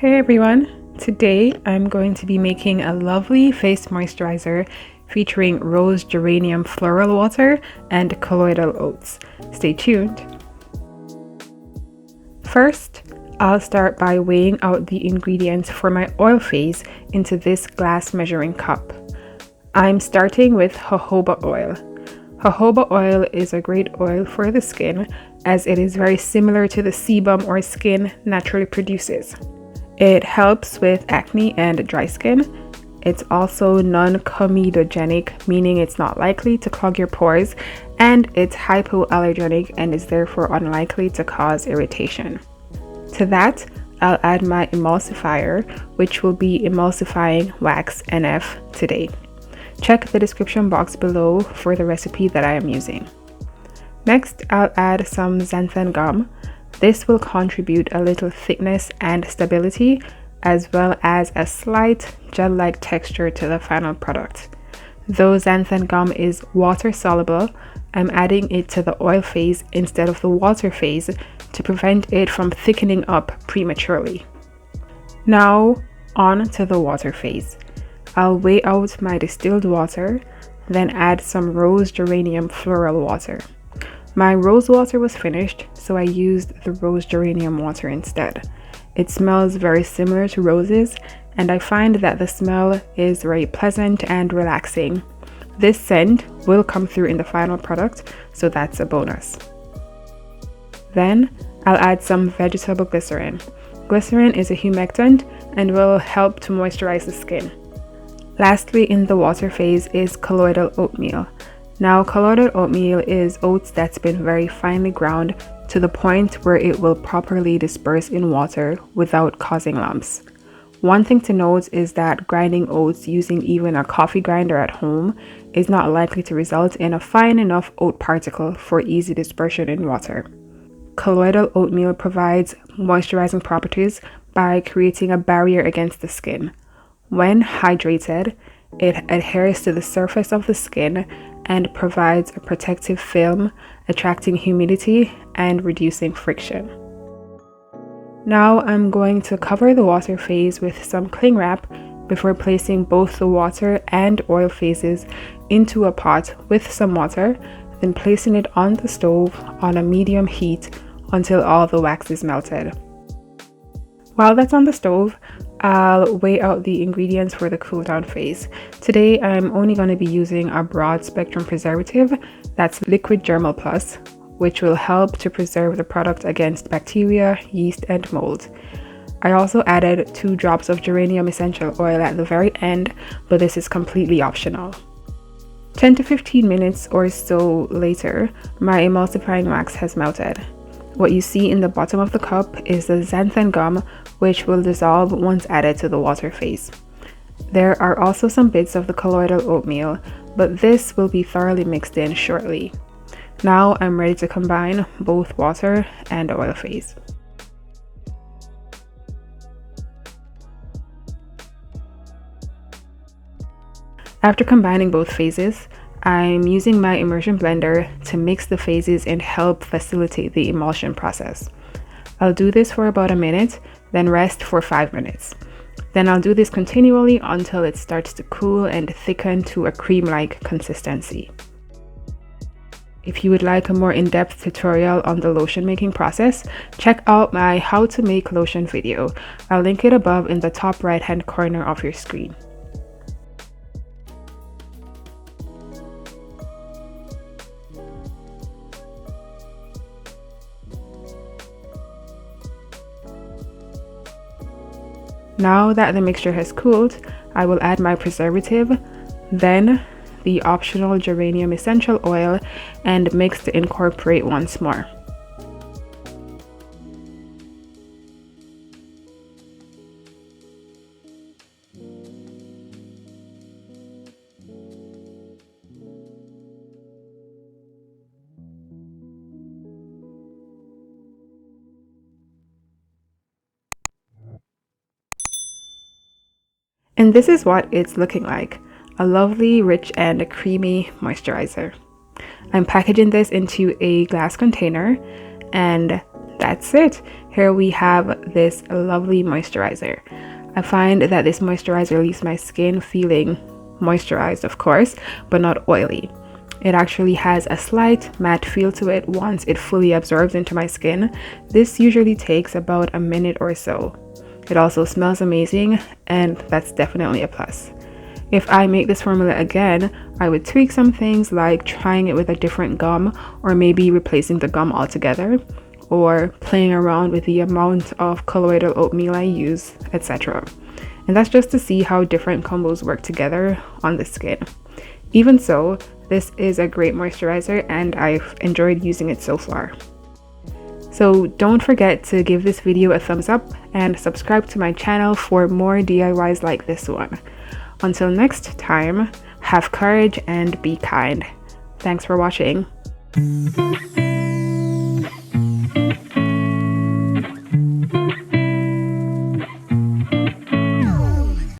Hey everyone! Today I'm going to be making a lovely face moisturizer featuring rose geranium floral water and colloidal oats. Stay tuned. First, I'll start by weighing out the ingredients for my oil phase into this glass measuring cup. I'm starting with jojoba oil. Jojoba oil is a great oil for the skin as it is very similar to the sebum or skin naturally produces. It helps with acne and dry skin. It's also non-comedogenic, meaning it's not likely to clog your pores, and it's hypoallergenic and is therefore unlikely to cause irritation. To that, I'll add my emulsifier, which will be Emulsifiying Wax NF today. Check the description box below for the recipe that I am using. Next, I'll add some Xanthan Gum. This will contribute a little thickness and stability, as well as a slight gel-like texture to the final product. Though Xanthan Gum is water soluble, I'm adding it to the oil phase instead of the water phase to prevent it from thickening up prematurely. Now on to the water phase. I'll weigh out my distilled water, then add some rose geranium floral water. My rose water was finished, so I used the rose geranium water instead. It smells very similar to roses, and I find that the smell is very pleasant and relaxing. This scent will come through in the final product, so that's a bonus. Then I'll add some vegetable glycerin. Glycerin is a humectant and will help to moisturize the skin. Lastly, in the water phase is colloidal oatmeal. Now, colloidal oatmeal is oats that's been very finely ground to the point where it will properly disperse in water without causing lumps. One thing to note is that grinding oats using even a coffee grinder at home is not likely to result in a fine enough oat particle for easy dispersion in water. Colloidal oatmeal provides moisturizing properties by creating a barrier against the skin. When hydrated, it adheres to the surface of the skin and provides a protective film, attracting humidity and reducing friction. Now I'm going to cover the water phase with some cling wrap before placing both the water and oil phases into a pot with some water, then placing it on the stove on a medium heat until all the wax is melted. While that's on the stove, I'll weigh out the ingredients for the cool down phase. Today I'm only going to be using a broad spectrum preservative, that's liquid Germall Plus, which will help to preserve the product against bacteria, yeast, and mold. I also added 2 drops of Geranium Essential Oil at the very end, but this is completely optional. 10 to 15 minutes or so later, my emulsifying wax has melted. What you see in the bottom of the cup is the Xanthan Gum, which will dissolve once added to the water phase. There are also some bits of the colloidal oatmeal, but this will be thoroughly mixed in shortly. Now I'm ready to combine both water and oil phase. After combining both phases, I'm using my immersion blender to mix the phases and help facilitate the emulsion process. I'll do this for about a minute, then rest for 5 minutes. Then I'll do this continually until it starts to cool and thicken to a cream-like consistency. If you would like a more in-depth tutorial on the lotion making process, check out my how to make lotion video. I'll link it above in the top right hand corner of your screen. Now that the mixture has cooled, I will add my preservative, then the optional Geranium Essential Oil, and mix to incorporate once more. And this is what it's looking like, a lovely, rich, and creamy moisturizer. I'm packaging this into a glass container, and that's it. Here we have this lovely moisturizer. I find that this moisturizer leaves my skin feeling moisturized, of course, but not oily. It actually has a slight matte feel to it once it fully absorbs into my skin. This usually takes about a minute or so. It also smells amazing, and that's definitely a plus. If I make this formula again, I would tweak some things like trying it with a different gum, or maybe replacing the gum altogether, or playing around with the amount of colloidal oatmeal I use, etc. And that's just to see how different combos work together on the skin. Even so, this is a great moisturizer and I've enjoyed using it so far. So don't forget to give this video a thumbs up and subscribe to my channel for more DIYs like this one. Until next time, have courage and be kind. Thanks for watching.